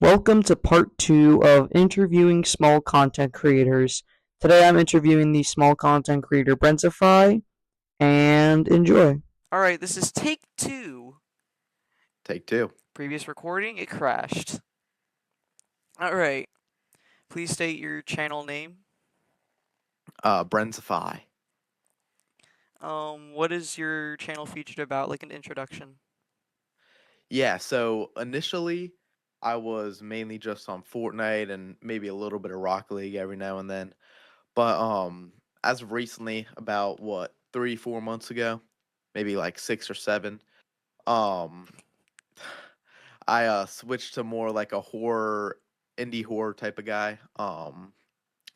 Welcome to part two of interviewing small content creators. Today I'm interviewing the small content creator Brentify, and enjoy. Alright, this is take two. Take two. Previous recording, it crashed. Alright, please state your channel name. Brensify. What is your channel featured about, like an introduction? Yeah, so initially I was mainly just on Fortnite and maybe a little bit of Rocket League every now and then. But as of recently, about what, 3, 4 months ago, maybe like 6 or 7, um I switched to more like a horror indie horror type of guy. And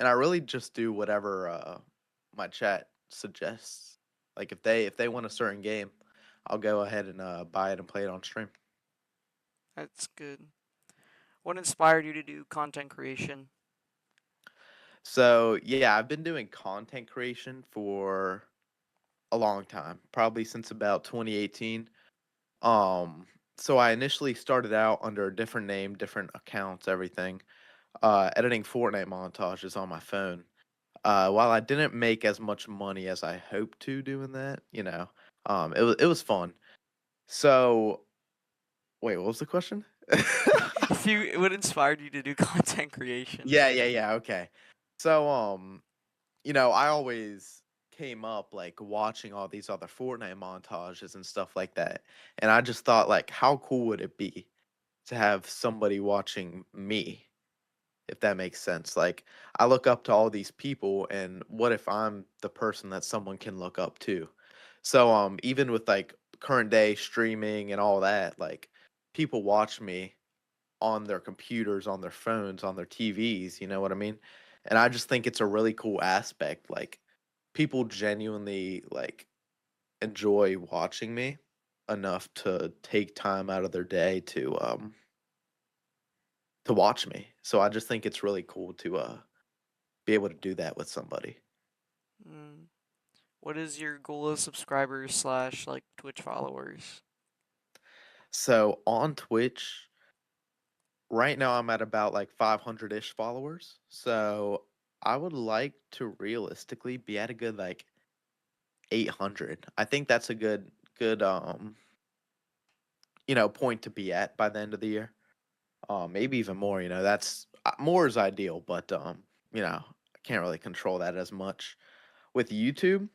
I really just do whatever my chat suggests. Like if they want a certain game, I'll go ahead and buy it and play it on stream. That's good. What inspired you to do content creation? So yeah, I've been doing content creation for a long time, probably since about 2018. Um, so I initially started out under a different name, different accounts, everything, editing Fortnite montages on my phone. While I didn't make as much money as I hoped to doing that, it was fun. So wait, what was the question? If you, what inspired you to do content creation? Yeah, yeah, yeah. Okay. So I always came up like watching all these other Fortnite montages and stuff like that. And I just thought like how cool would it be to have somebody watching me, if that makes sense. Like I look up to all these people and what if I'm the person that someone can look up to? So even with like current day streaming and all that, like people watch me on their computers, on their phones, on their TVs, you know what I mean? And I just think it's a really cool aspect. Like people genuinely like enjoy watching me enough to take time out of their day to watch me. So I just think it's really cool to be able to do that with somebody. Mm. What is your goal of subscribers slash like Twitch followers? So on Twitch, right now I'm at about like 500-ish followers. So I would like to realistically be at a good like 800. I think that's a good point to be at by the end of the year. Maybe even more, that's more is ideal, but I can't really control that as much. With YouTube,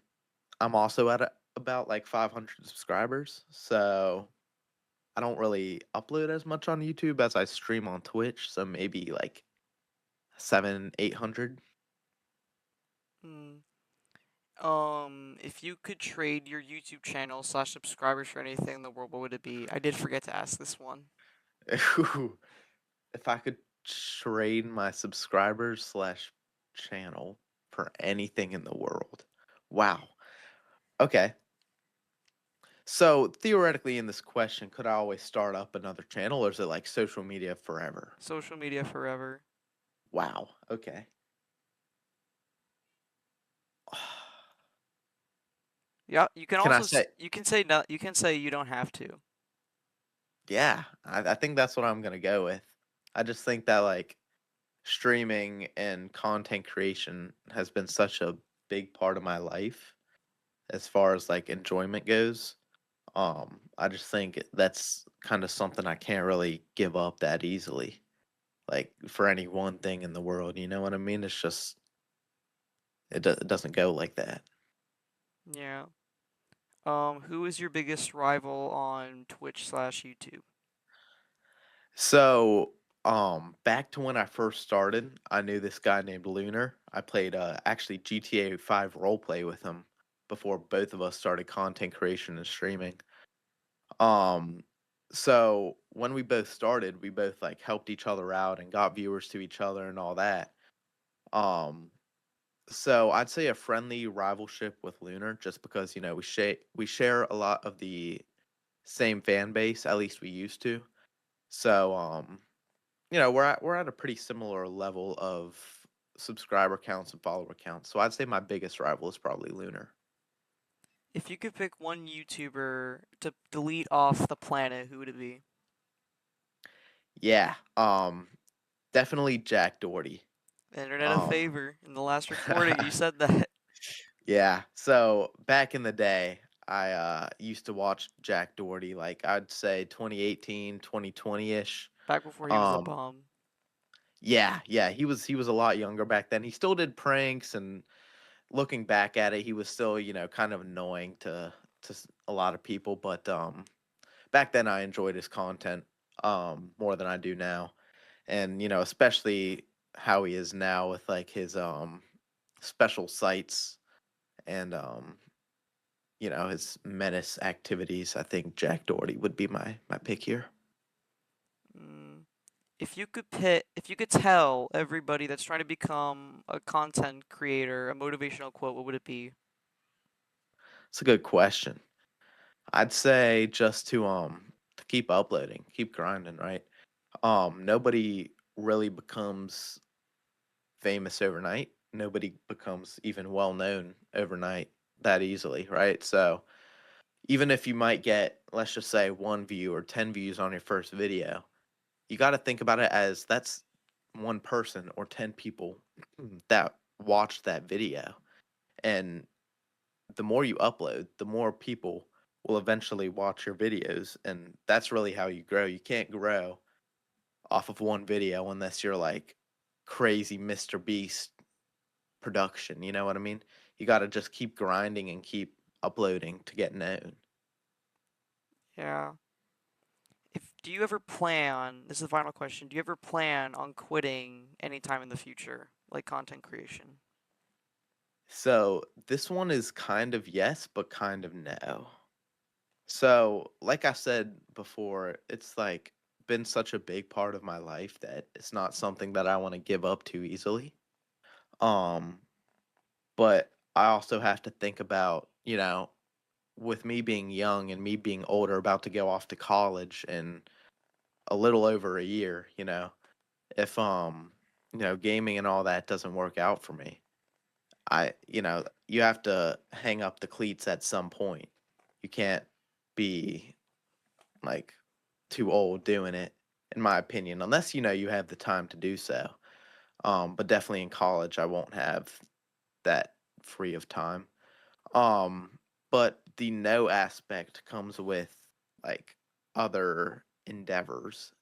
I'm also at about like 500 subscribers. So I don't really upload as much on YouTube as I stream on Twitch, so maybe like 700, 800. Hmm. If you could trade your YouTube channel slash subscribers for anything in the world, what would it be? I did forget to ask this one. Ooh, if I could trade my subscribers slash channel for anything in the world. Wow. Okay. So theoretically, in this question, could I always start up another channel, or is it like social media forever? Social media forever. Wow. Okay. Yeah, you can Can I also say? you can say no. You can say you don't have to. Yeah, I think that's what I'm gonna go with. I just think that like streaming and content creation has been such a big part of my life as far as like enjoyment goes. I just think that's kind of something I can't really give up that easily. Like for any one thing in the world, you know what I mean? It's just it doesn't go like that. Yeah. Who is your biggest rival on Twitch slash YouTube? So, back to when I first started, I knew this guy named Lunar. I played actually GTA 5 roleplay with him before both of us started content creation and streaming. Um, so when we both started, we both like helped each other out and got viewers to each other and all that. Um, so I'd say a friendly rivalship with Lunar just because, we share a lot of the same fan base, at least we used to. So, we're at a pretty similar level of subscriber counts and follower counts. So I'd say my biggest rival is probably Lunar. If you could pick one YouTuber to delete off the planet, who would it be? Yeah, definitely Jack Doherty. Internet a Um, favor. In the last recording, you said that. yeah. So back in the day, I used to watch Jack Doherty, like I'd say 2018, 2020-ish. Back before he was a Um, bum. yeah, yeah, he was a lot younger back then. He still did pranks, and looking back at it, he was still, kind of annoying to a lot of people, but back then I enjoyed his content more than I do now. And especially how he is now with like his special sites and his menace activities. I think Jack Doherty would be my pick here. Mm. If you could tell everybody that's trying to become a content creator a motivational quote, what would it be? It's a good question. I'd say just to keep uploading, keep grinding, right? Nobody really becomes famous overnight. Nobody becomes even well known overnight that easily, right? So even if you might get, let's just say, 1 view or 10 views on your first video, you got to think about it as that's one person or 10 people that watched that video. And the more you upload, the more people will eventually watch your videos. And that's really how you grow. You can't grow off of one video unless you're like crazy Mr. Beast production. You know what I mean? You got to just keep grinding and keep uploading to get known. Yeah. If do you ever plan, this is the final question, do you ever plan on quitting anytime in the future, like content creation? So this one is kind of yes, but kind of no. So, like I said before, it's like been such a big part of my life that it's not something that I want to give up too easily. Um, but I also have to think about, with me being young and me being older, about to go off to college in a little over a year, if gaming and all that doesn't work out for me, you have to hang up the cleats at some point. You can't be like too old doing it, in my opinion, unless you have the time to do so. But definitely in college, I won't have that free of time. Um, but the no aspect comes with like other endeavors.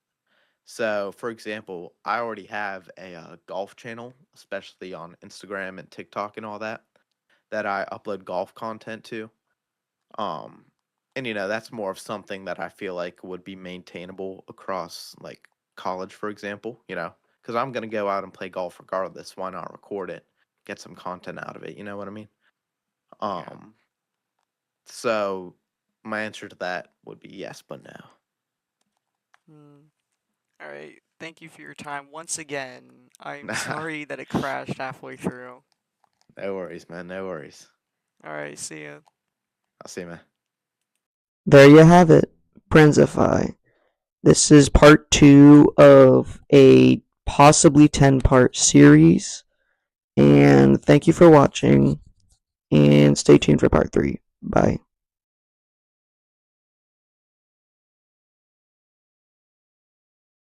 So, for example, I already have a golf channel, especially on Instagram and TikTok and all that I upload golf content to. Um, and that's more of something that I feel like would be maintainable across like college, for example, because I'm gonna go out and play golf regardless. Why not record it, get some content out of it? You know what I mean? Yeah. Um, so my answer to that would be yes, but no. Hmm. All right. Thank you for your time once again. I'm sorry that it crashed halfway through. No worries, man. No worries. All right. See ya. I'll see you, man. There you have it, Brenzify. This is part 2 of a possibly 10-part series. And thank you for watching. And stay tuned for part 3. Bye.